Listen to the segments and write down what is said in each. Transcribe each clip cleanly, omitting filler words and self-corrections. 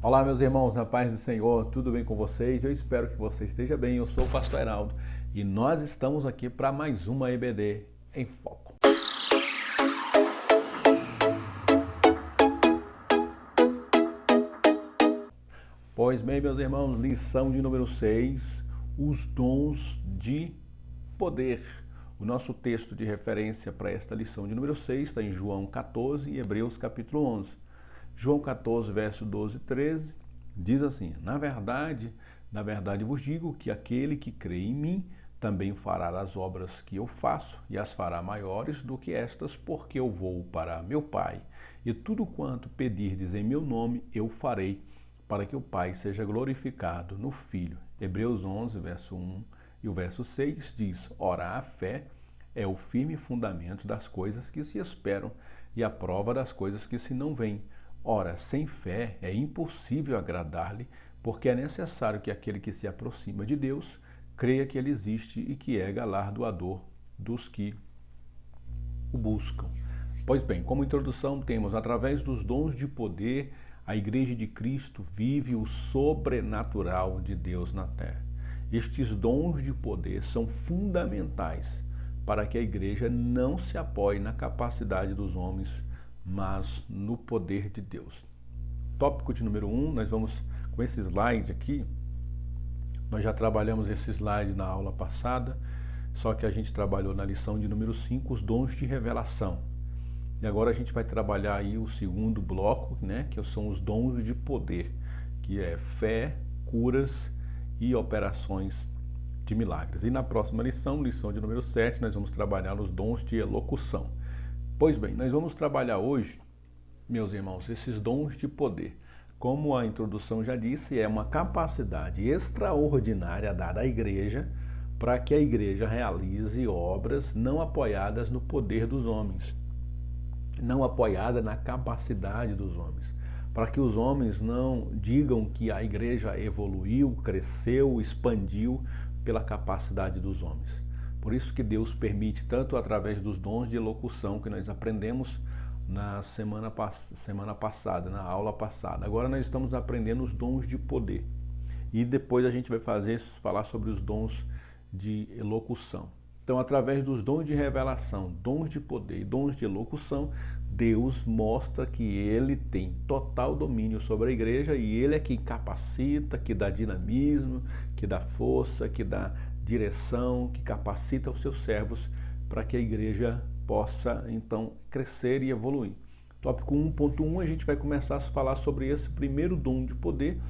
Olá, meus irmãos, na paz do Senhor, tudo bem com vocês? Eu espero que você esteja bem. Eu sou o Pastor Heraldo e nós estamos aqui para mais uma EBD em Foco. Pois bem, meus irmãos, lição de número 6, os dons de poder. O nosso texto de referência para esta lição de número 6 está em João 14 e Hebreus capítulo 11. João 14, verso 12 e 13, diz assim: Na verdade vos digo que aquele que crê em mim também fará as obras que eu faço, e as fará maiores do que estas, porque eu vou para meu Pai. E tudo quanto pedirdes em meu nome, eu farei, para que o Pai seja glorificado no Filho. Hebreus 11, verso 1 e o verso 6 diz: Ora, a fé é o firme fundamento das coisas que se esperam e a prova das coisas que se não veem. Ora, sem fé é impossível agradar-lhe, porque é necessário que aquele que se aproxima de Deus creia que ele existe e que é galardoador dos que o buscam. Pois bem, como introdução temos, através dos dons de poder, a Igreja de Cristo vive o sobrenatural de Deus na terra. Estes dons de poder são fundamentais para que a Igreja não se apoie na capacidade dos homens, mas no poder de Deus. Tópico de número 1, nós vamos com esse slide aqui. Nós já trabalhamos esse slide na aula passada, só que a gente trabalhou na lição de número 5, os dons de revelação. E agora a gente vai trabalhar aí o segundo bloco, né, que são os dons de poder, que é fé, curas e operações de milagres. E na próxima lição, lição de número 7, nós vamos trabalhar os dons de elocução. Pois bem, nós vamos trabalhar hoje, meus irmãos, esses dons de poder. Como a introdução já disse, é uma capacidade extraordinária dada à igreja para que a igreja realize obras não apoiadas no poder dos homens, não apoiada na capacidade dos homens, para que os homens não digam que a igreja evoluiu, cresceu, expandiu pela capacidade dos homens. Por isso que Deus permite, tanto através dos dons de elocução que nós aprendemos na semana passada, na aula passada. Agora nós estamos aprendendo os dons de poder. E depois a gente vai falar sobre os dons de elocução. Então, através dos dons de revelação, dons de poder e dons de elocução, Deus mostra que Ele tem total domínio sobre a igreja e Ele é quem capacita, que dá dinamismo, que dá força, que dá direção, que capacita os seus servos para que a igreja possa, então, crescer e evoluir. Tópico 1.1, a gente vai começar a falar sobre esse primeiro dom de poder,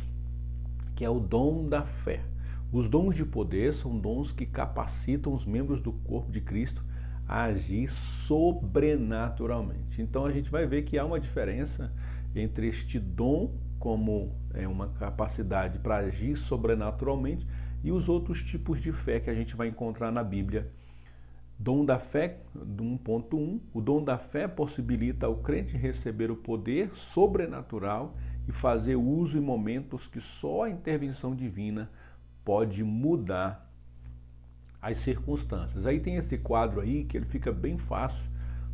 que é o dom da fé. Os dons de poder são dons que capacitam os membros do corpo de Cristo a agir sobrenaturalmente. Então a gente vai ver que há uma diferença entre este dom, como uma capacidade para agir sobrenaturalmente, e os outros tipos de fé que a gente vai encontrar na Bíblia. Dom da fé, 1.1, o dom da fé possibilita ao crente receber o poder sobrenatural e fazer uso em momentos que só a intervenção divina pode mudar as circunstâncias. Aí tem esse quadro aí que ele fica bem fácil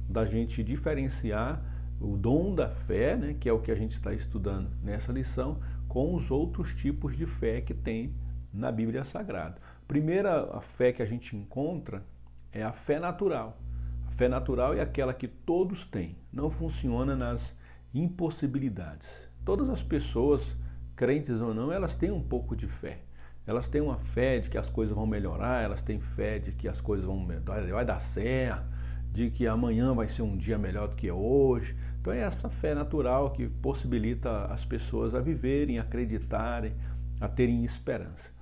da gente diferenciar o dom da fé, né, que é o que a gente está estudando nessa lição, com os outros tipos de fé que tem na Bíblia Sagrada. Primeira a fé que a gente encontra é a fé natural. A fé natural é aquela que todos têm, não funciona nas impossibilidades. Todas as pessoas, crentes ou não, elas têm um pouco de fé. Elas têm uma fé de que as coisas vão melhorar, elas têm fé de que as coisas vai dar certo, de que amanhã vai ser um dia melhor do que hoje. Então é essa fé natural que possibilita as pessoas a viverem, a acreditarem, a terem esperança.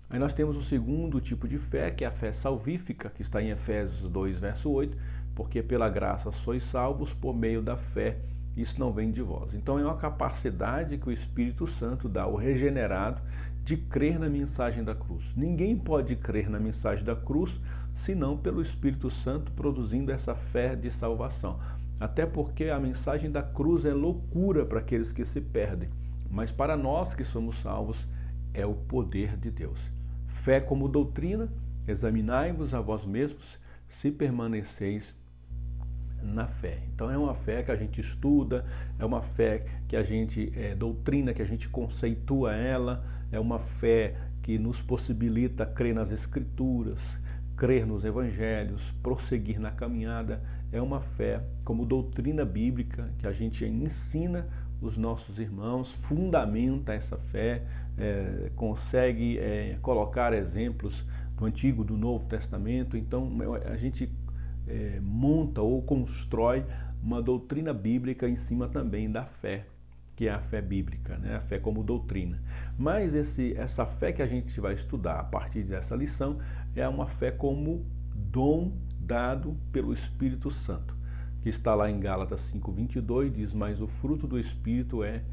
Aí nós temos o segundo tipo de fé, que é a fé salvífica, que está em Efésios 2, verso 8, porque pela graça sois salvos por meio da fé, isso não vem de vós. Então é uma capacidade que o Espírito Santo dá ao regenerado de crer na mensagem da cruz. Ninguém pode crer na mensagem da cruz senão pelo Espírito Santo produzindo essa fé de salvação. Até porque a mensagem da cruz é loucura para aqueles que se perdem, mas para nós que somos salvos é o poder de Deus. Fé como doutrina, examinai-vos a vós mesmos se permaneceis na fé. Então é uma fé que a gente estuda, é uma fé que a gente doutrina, que a gente conceitua ela, é uma fé que nos possibilita crer nas Escrituras, crer nos Evangelhos, prosseguir na caminhada. É uma fé como doutrina bíblica que a gente ensina os nossos irmãos, fundamenta essa fé, consegue colocar exemplos do Antigo, do Novo Testamento. Então a gente monta ou constrói uma doutrina bíblica em cima também da fé, que é a fé bíblica, né? A fé como doutrina. Mas essa fé que a gente vai estudar a partir dessa lição é uma fé como dom dado pelo Espírito Santo, que está lá em Gálatas 5:22, diz: mas o fruto do Espírito é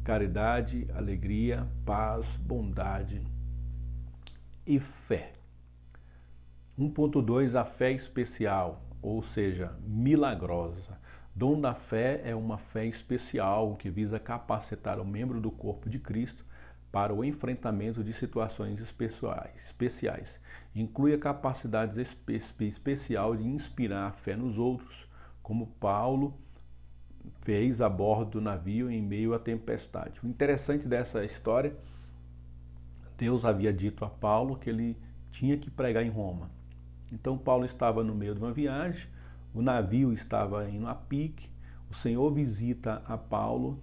caridade, alegria, paz, bondade e fé. 1.2, a fé especial, ou seja, milagrosa. Dom da fé é uma fé especial que visa capacitar o membro do corpo de Cristo para o enfrentamento de situações especiais. Inclui a capacidade especial de inspirar a fé nos outros, como Paulo fez a bordo do navio em meio à tempestade. O interessante dessa história, Deus havia dito a Paulo que ele tinha que pregar em Roma. Então Paulo estava no meio de uma viagem, o navio estava indo a pique, o Senhor visita a Paulo,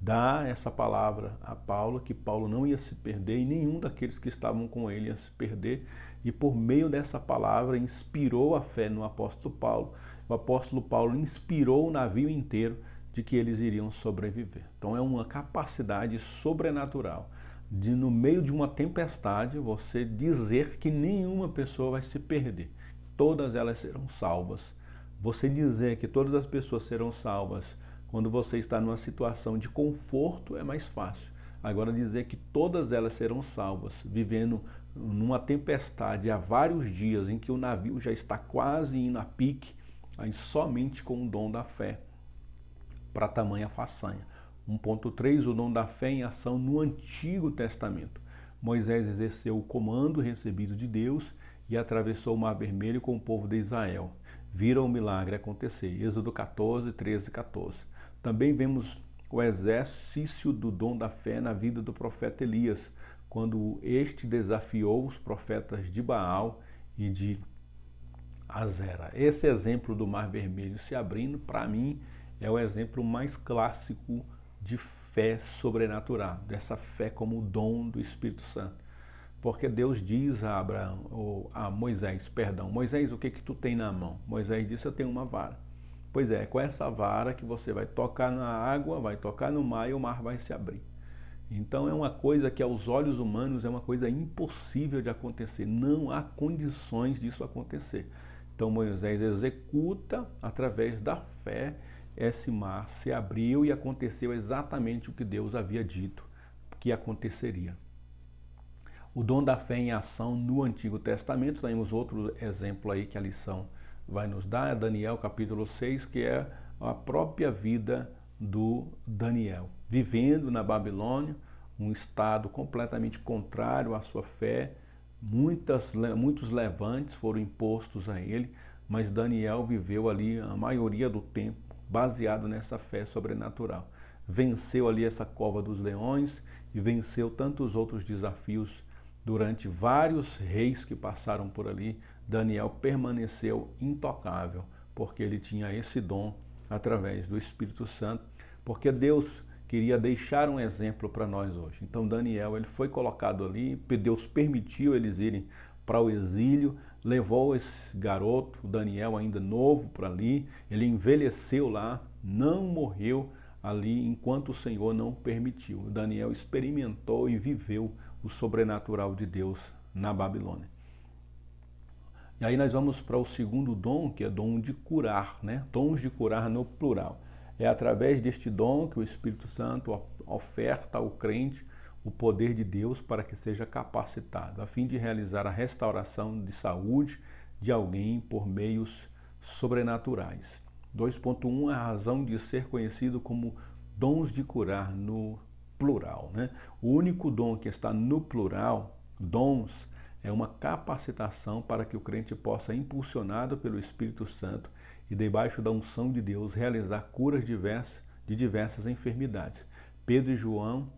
dá essa palavra a Paulo, que Paulo não ia se perder e nenhum daqueles que estavam com ele ia se perder, e por meio dessa palavra inspirou a fé no apóstolo Paulo. O apóstolo Paulo inspirou o navio inteiro de que eles iriam sobreviver. Então é uma capacidade sobrenatural de, no meio de uma tempestade, você dizer que nenhuma pessoa vai se perder, todas elas serão salvas. Você dizer que todas as pessoas serão salvas quando você está numa situação de conforto é mais fácil. Agora dizer que todas elas serão salvas, vivendo numa tempestade há vários dias em que o navio já está quase indo a pique, aí somente com o dom da fé para tamanha façanha. 1.3, o dom da fé em ação no Antigo Testamento. Moisés exerceu o comando recebido de Deus e atravessou o Mar Vermelho com o povo de Israel. Viram o milagre acontecer. Êxodo 14, 13 e 14. Também vemos o exercício do dom da fé na vida do profeta Elias, quando este desafiou os profetas de Baal e de Azera. Esse exemplo do Mar Vermelho se abrindo, para mim, é o exemplo mais clássico de fé sobrenatural, dessa fé como dom do Espírito Santo. Porque Deus diz a Moisés, Moisés, o que tu tem na mão? Moisés disse, eu tenho uma vara. Pois é com essa vara que você vai tocar na água, vai tocar no mar e o mar vai se abrir. Então é uma coisa que aos olhos humanos é uma coisa impossível de acontecer, não há condições disso acontecer. Então Moisés executa através da fé, esse mar se abriu e aconteceu exatamente o que Deus havia dito que aconteceria. O dom da fé em ação no Antigo Testamento, temos outro exemplo aí que a lição vai nos dar, é Daniel capítulo 6, que é a própria vida do Daniel, vivendo na Babilônia, um estado completamente contrário à sua fé, muitos levantes foram impostos a ele, mas Daniel viveu ali a maioria do tempo baseado nessa fé sobrenatural. Venceu ali essa cova dos leões e venceu tantos outros desafios durante vários reis que passaram por ali. Daniel permaneceu intocável, porque ele tinha esse dom através do Espírito Santo, porque Deus queria deixar um exemplo para nós hoje. Então Daniel, ele foi colocado ali, Deus permitiu eles irem para o exílio, levou esse garoto, Daniel ainda novo, para ali, ele envelheceu lá, não morreu ali enquanto o Senhor não permitiu. Daniel experimentou e viveu o sobrenatural de Deus na Babilônia. E aí nós vamos para o segundo dom, que é dom de curar, né? Dons de curar no plural. É através deste dom que o Espírito Santo oferta ao crente o poder de Deus para que seja capacitado, a fim de realizar a restauração de saúde de alguém por meios sobrenaturais. 2.1, a razão de ser conhecido como dons de curar no plural, né? O único dom que está no plural, dons, é uma capacitação para que o crente possa, impulsionado pelo Espírito Santo, e debaixo da unção de Deus realizar curas de diversas enfermidades. Pedro e João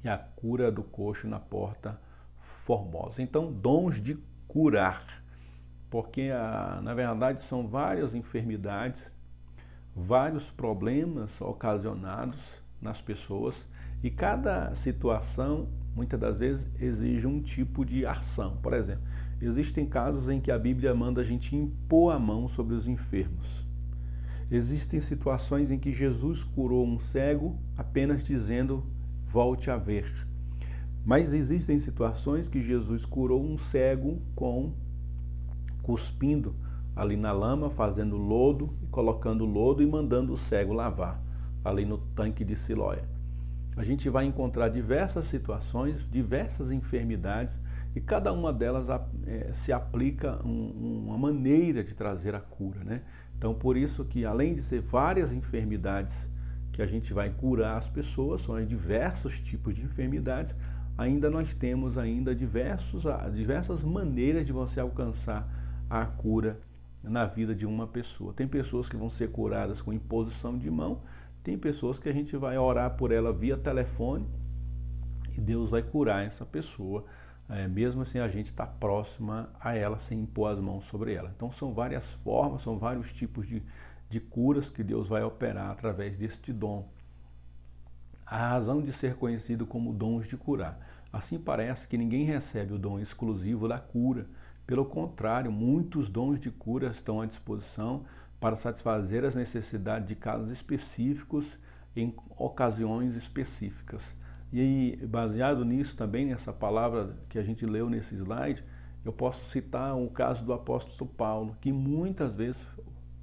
e a cura do coxo na Porta Formosa. Então, dons de curar, porque na verdade são várias enfermidades, vários problemas ocasionados nas pessoas e cada situação, muitas das vezes, exige um tipo de ação. Por exemplo, existem casos em que a Bíblia manda a gente impor a mão sobre os enfermos. Existem situações em que Jesus curou um cego apenas dizendo, volte a ver. Mas existem situações que Jesus curou um cego cuspindo ali na lama, fazendo lodo, colocando lodo e mandando o cego lavar ali no tanque de Siloé. A gente vai encontrar diversas situações, diversas enfermidades e cada uma delas se aplica uma maneira de trazer a cura, né? Então, por isso que além de ser várias enfermidades que a gente vai curar as pessoas, são diversos tipos de enfermidades, ainda nós temos diversas maneiras de você alcançar a cura na vida de uma pessoa. Tem pessoas que vão ser curadas com imposição de mão, tem pessoas que a gente vai orar por ela via telefone e Deus vai curar essa pessoa, mesmo assim a gente está próxima a ela sem impor as mãos sobre ela. Então são várias formas, são vários tipos de curas que Deus vai operar através deste dom. A razão de ser conhecido como dons de curar. Assim parece que ninguém recebe o dom exclusivo da cura. Pelo contrário, muitos dons de cura estão à disposição para satisfazer as necessidades de casos específicos em ocasiões específicas. E aí, baseado nisso também, nessa palavra que a gente leu nesse slide, eu posso citar o caso do apóstolo Paulo, que muitas vezes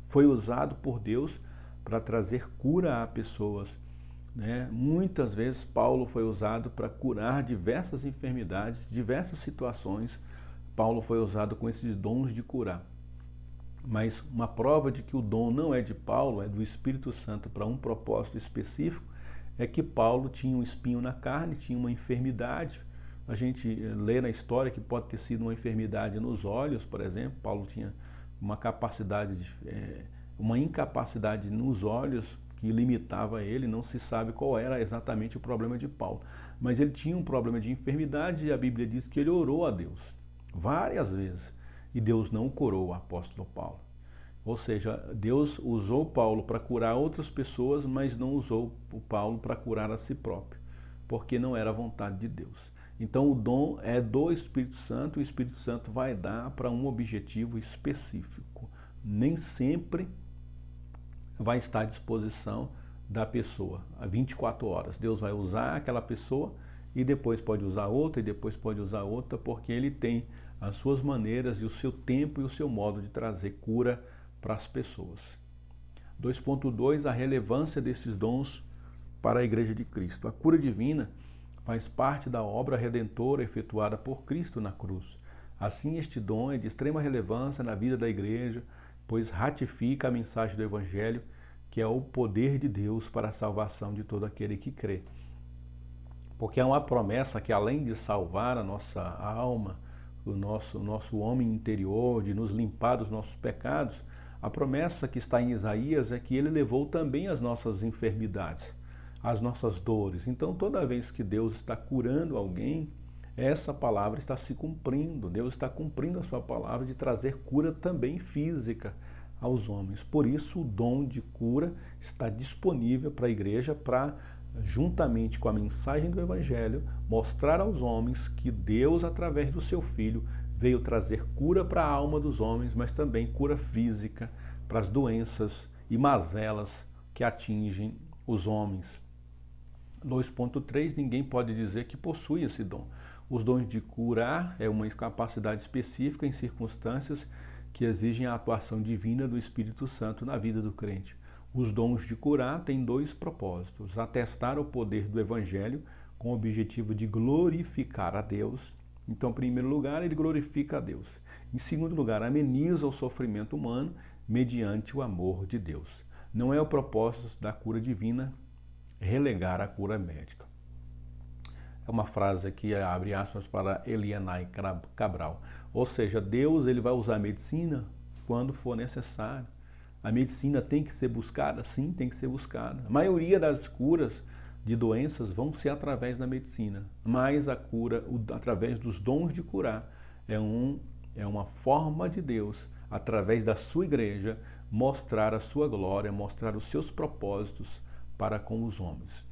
foi usado por Deus para trazer cura a pessoas, né? Muitas vezes Paulo foi usado para curar diversas enfermidades, diversas situações. Paulo foi usado com esses dons de curar. Mas uma prova de que o dom não é de Paulo, é do Espírito Santo para um propósito específico, é que Paulo tinha um espinho na carne, tinha uma enfermidade. A gente lê na história que pode ter sido uma enfermidade nos olhos, por exemplo. Paulo tinha uma incapacidade nos olhos que limitava ele, não se sabe qual era exatamente o problema de Paulo. Mas ele tinha um problema de enfermidade e a Bíblia diz que ele orou a Deus várias vezes e Deus não curou o apóstolo Paulo. Ou seja, Deus usou Paulo para curar outras pessoas, mas não usou o Paulo para curar a si próprio, porque não era a vontade de Deus. Então o dom é do Espírito Santo, o Espírito Santo vai dar para um objetivo específico. Nem sempre vai estar à disposição da pessoa, a 24 horas. Deus vai usar aquela pessoa e depois pode usar outra, e depois pode usar outra, porque ele tem as suas maneiras e o seu tempo e o seu modo de trazer cura para as pessoas. 2.2, a relevância desses dons para a Igreja de Cristo. A cura divina faz parte da obra redentora efetuada por Cristo na cruz. Assim, este dom é de extrema relevância na vida da Igreja, pois ratifica a mensagem do Evangelho, que é o poder de Deus para a salvação de todo aquele que crê. Porque há uma promessa que, além de salvar a nossa alma, o nosso homem interior, de nos limpar dos nossos pecados, a promessa que está em Isaías é que ele levou também as nossas enfermidades, as nossas dores. Então, toda vez que Deus está curando alguém, essa palavra está se cumprindo. Deus está cumprindo a sua palavra de trazer cura também física aos homens. Por isso, o dom de cura está disponível para a igreja para, juntamente com a mensagem do Evangelho, mostrar aos homens que Deus, através do seu Filho, veio trazer cura para a alma dos homens, mas também cura física para as doenças e mazelas que atingem os homens. 2.3, ninguém pode dizer que possui esse dom. Os dons de curar é uma capacidade específica em circunstâncias que exigem a atuação divina do Espírito Santo na vida do crente. Os dons de curar têm dois propósitos: atestar o poder do Evangelho com o objetivo de glorificar a Deus. Então, em primeiro lugar, ele glorifica a Deus. Em segundo lugar, ameniza o sofrimento humano mediante o amor de Deus. Não é o propósito da cura divina relegar a cura médica. É uma frase aqui, abre aspas, para Elianai Cabral. Ou seja, Deus ele vai usar a medicina quando for necessário. A medicina tem que ser buscada? Sim, tem que ser buscada. A maioria das curas de doenças vão ser através da medicina, mas a cura, através dos dons de curar, é uma forma de Deus, através da sua igreja, mostrar a sua glória, mostrar os seus propósitos para com os homens.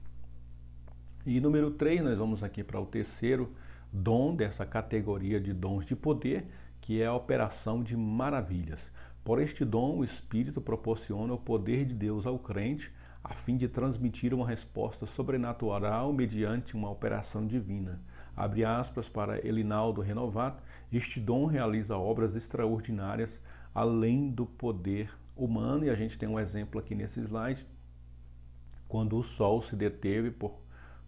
E número 3, nós vamos aqui para o terceiro dom dessa categoria de dons de poder, que é a operação de maravilhas. Por este dom, o Espírito proporciona o poder de Deus ao crente, a fim de transmitir uma resposta sobrenatural mediante uma operação divina. Abre aspas para Elinaldo Renovato, este dom realiza obras extraordinárias além do poder humano, e a gente tem um exemplo aqui nesse slide, quando o sol se deteve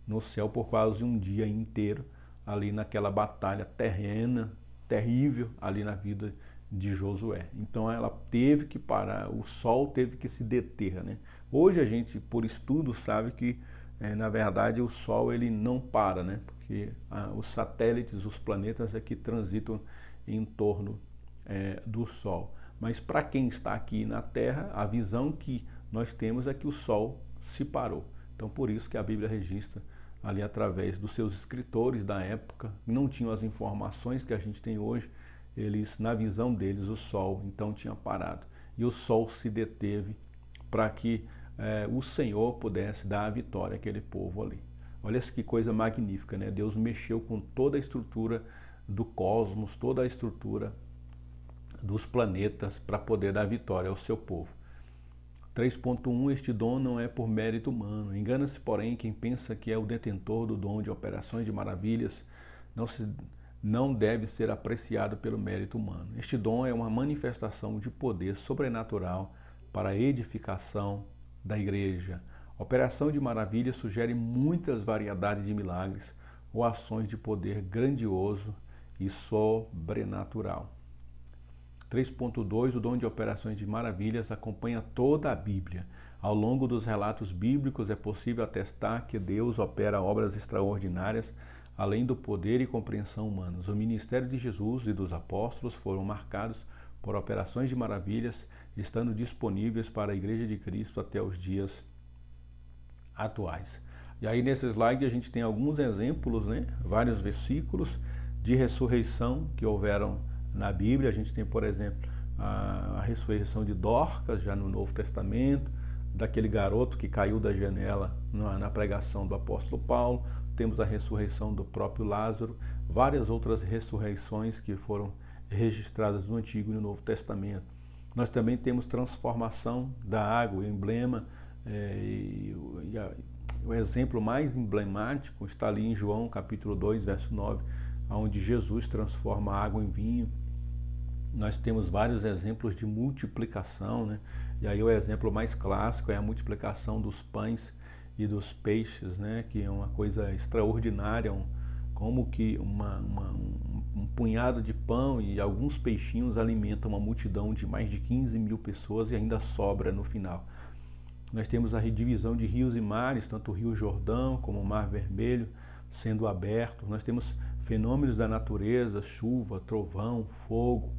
no céu por quase um dia inteiro, ali naquela batalha terrena, terrível, ali na vida de Josué. Então ela teve que parar, o sol teve que se deter, né? Hoje a gente, por estudo, sabe que, na verdade, o sol ele não para, né? Porque os satélites, os planetas é que transitam em torno do sol. Mas para quem está aqui na Terra, a visão que nós temos é que o sol se parou. Então por isso que a Bíblia registra ali através dos seus escritores da época, não tinham as informações que a gente tem hoje, eles, na visão deles, o sol então tinha parado. E o sol se deteve para que o Senhor pudesse dar a vitória àquele povo ali. Olha que coisa magnífica, né? Deus mexeu com toda a estrutura do cosmos, toda a estrutura dos planetas para poder dar vitória ao seu povo. 3.1 Este dom não é por mérito humano. Engana-se, porém, quem pensa que é o detentor do dom de operações de maravilhas, não deve ser apreciado pelo mérito humano. Este dom é uma manifestação de poder sobrenatural para a edificação da igreja. A operação de maravilhas sugere muitas variedades de milagres ou ações de poder grandioso e sobrenatural. 3.2 O dom de operações de maravilhas acompanha toda a Bíblia. Ao longo dos relatos bíblicos é possível atestar que Deus opera obras extraordinárias além do poder e compreensão humanos. O ministério de Jesus e dos apóstolos foram marcados por operações de maravilhas, estando disponíveis para a Igreja de Cristo até os dias atuais. E aí nesse slide a gente tem alguns exemplos, né? Vários versículos de ressurreição que houveram na Bíblia. A gente tem, por exemplo, a ressurreição de Dorcas, já no Novo Testamento, daquele garoto que caiu da janela na pregação do apóstolo Paulo. Temos a ressurreição do próprio Lázaro, várias outras ressurreições que foram registradas no Antigo e no Novo Testamento. Nós também temos transformação da água, o emblema, o exemplo mais emblemático está ali em João capítulo 2, verso 9, onde Jesus transforma a água em vinho. Nós temos vários exemplos de multiplicação, né? E aí o exemplo mais clássico é a multiplicação dos pães e dos peixes, né? Que é uma coisa extraordinária, como que um punhado de pão e alguns peixinhos alimentam uma multidão de mais de 15 mil pessoas e ainda sobra no final. Nós temos a redivisão de rios e mares, tanto o Rio Jordão como o Mar Vermelho sendo abertos. Nós temos fenômenos da natureza, chuva, trovão, fogo.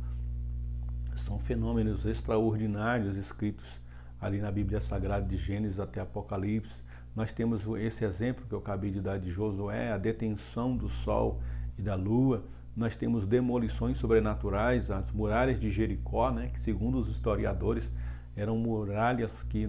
São fenômenos extraordinários escritos ali na Bíblia Sagrada de Gênesis até Apocalipse. Nós temos esse exemplo que eu acabei de dar de Josué, a detenção do sol e da lua. Nós temos demolições sobrenaturais, as muralhas de Jericó, né, que segundo os historiadores eram muralhas que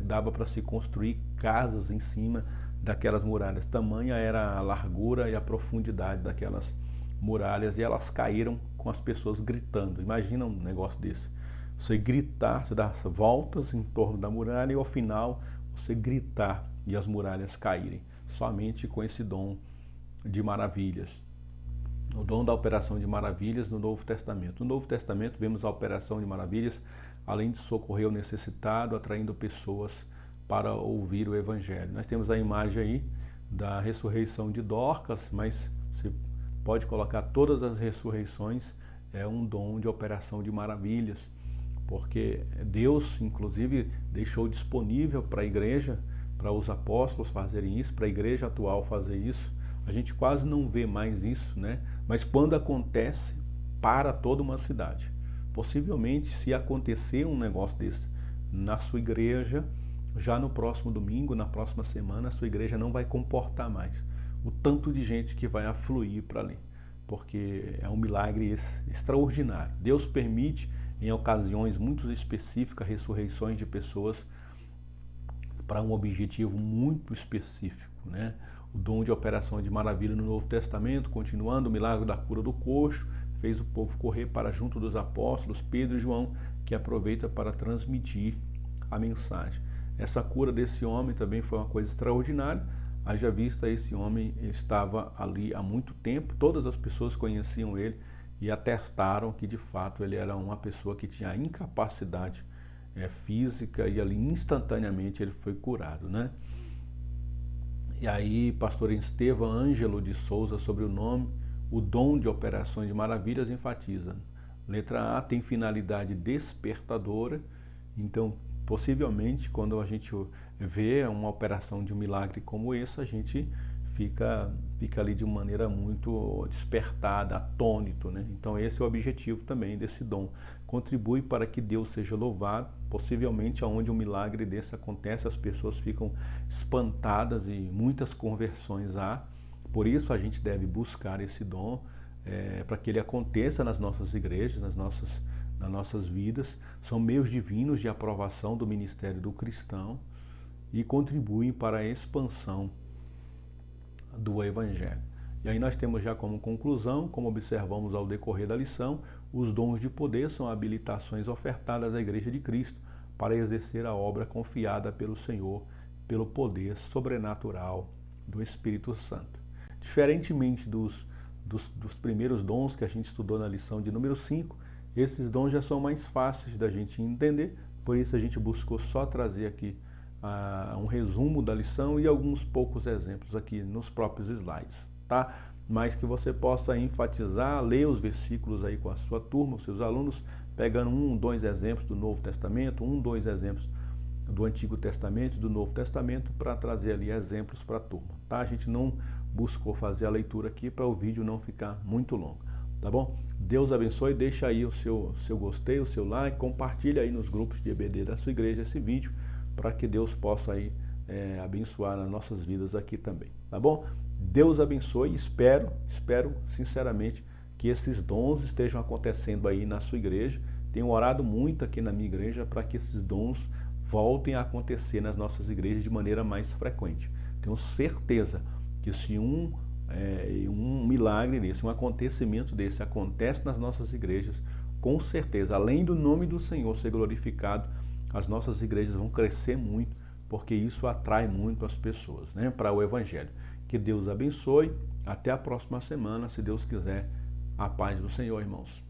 dava para se construir casas em cima daquelas muralhas. Tamanha era a largura e a profundidade daquelas muralhas, e elas caíram com as pessoas gritando. Imagina um negócio desse. Você gritar, você dá voltas em torno da muralha e ao final você gritar e as muralhas caírem. Somente com esse dom de maravilhas. O dom da operação de maravilhas no Novo Testamento. No Novo Testamento vemos a operação de maravilhas, além de socorrer o necessitado, atraindo pessoas para ouvir o Evangelho. Nós temos a imagem aí da ressurreição de Dorcas, mas você pode colocar todas as ressurreições, é um dom de operação de maravilhas, porque Deus, inclusive, deixou disponível para a igreja, para os apóstolos fazerem isso, para a igreja atual fazer isso. A gente quase não vê mais isso, né? Mas quando acontece, para toda uma cidade. possivelmente, se acontecer um negócio desse na sua igreja, já no próximo domingo, na próxima semana, a sua igreja não vai comportar mais o tanto de gente que vai afluir para ali, porque é um milagre extraordinário. Deus permite, em ocasiões muito específicas, ressurreições de pessoas para um objetivo muito específico, né? O dom de operação de maravilha no Novo Testamento, continuando o milagre da cura do coxo, fez o povo correr para junto dos apóstolos, Pedro e João, que aproveita para transmitir a mensagem. Essa cura desse homem também foi uma coisa extraordinária. Haja vista, esse homem estava ali há muito tempo, todas as pessoas conheciam ele e atestaram que de fato ele era uma pessoa que tinha incapacidade física, e ali instantaneamente ele foi curado, né? E aí, pastor Estevão Ângelo de Souza, sobre o nome, o dom de operações de maravilhas, enfatiza. Letra A tem finalidade despertadora, então possivelmente quando a gente vê uma operação de um milagre como esse, a gente fica ali de maneira muito despertada, atônito, né? Então esse é o objetivo também desse dom. Contribui para que Deus seja louvado. Possivelmente onde um milagre desse acontece, as pessoas ficam espantadas e muitas conversões há. Por isso a gente deve buscar esse dom para que ele aconteça nas nossas igrejas, nas nossas vidas. São meios divinos de aprovação do ministério do cristão e contribuem para a expansão do Evangelho. E aí nós temos já como conclusão, como observamos ao decorrer da lição, os dons de poder são habilitações ofertadas à Igreja de Cristo para exercer a obra confiada pelo Senhor, pelo poder sobrenatural do Espírito Santo. Diferentemente dos primeiros dons que a gente estudou na lição de número 5, esses dons já são mais fáceis da gente entender, por isso a gente buscou só trazer aqui um resumo da lição e alguns poucos exemplos aqui nos próprios slides, tá? Mas que você possa enfatizar, ler os versículos aí com a sua turma, os seus alunos, pegando 1, 2 exemplos do Novo Testamento, 1, 2 exemplos do Antigo Testamento e do Novo Testamento, para trazer ali exemplos para a turma, tá? A gente não buscou fazer a leitura aqui para o vídeo não ficar muito longo, tá bom? Deus abençoe, deixa aí o seu gostei, o seu like, compartilha aí nos grupos de EBD da sua igreja esse vídeo, para que Deus possa aí abençoar as nossas vidas aqui também, tá bom? Deus abençoe, espero sinceramente que esses dons estejam acontecendo aí na sua igreja. Tenho orado muito aqui na minha igreja para que esses dons voltem a acontecer nas nossas igrejas de maneira mais frequente. Tenho certeza que se um milagre desse, um acontecimento desse acontece nas nossas igrejas, com certeza, além do nome do Senhor ser glorificado, as nossas igrejas vão crescer muito, porque isso atrai muito as pessoas, né, para o Evangelho. Que Deus abençoe. Até a próxima semana, se Deus quiser. A paz do Senhor, irmãos.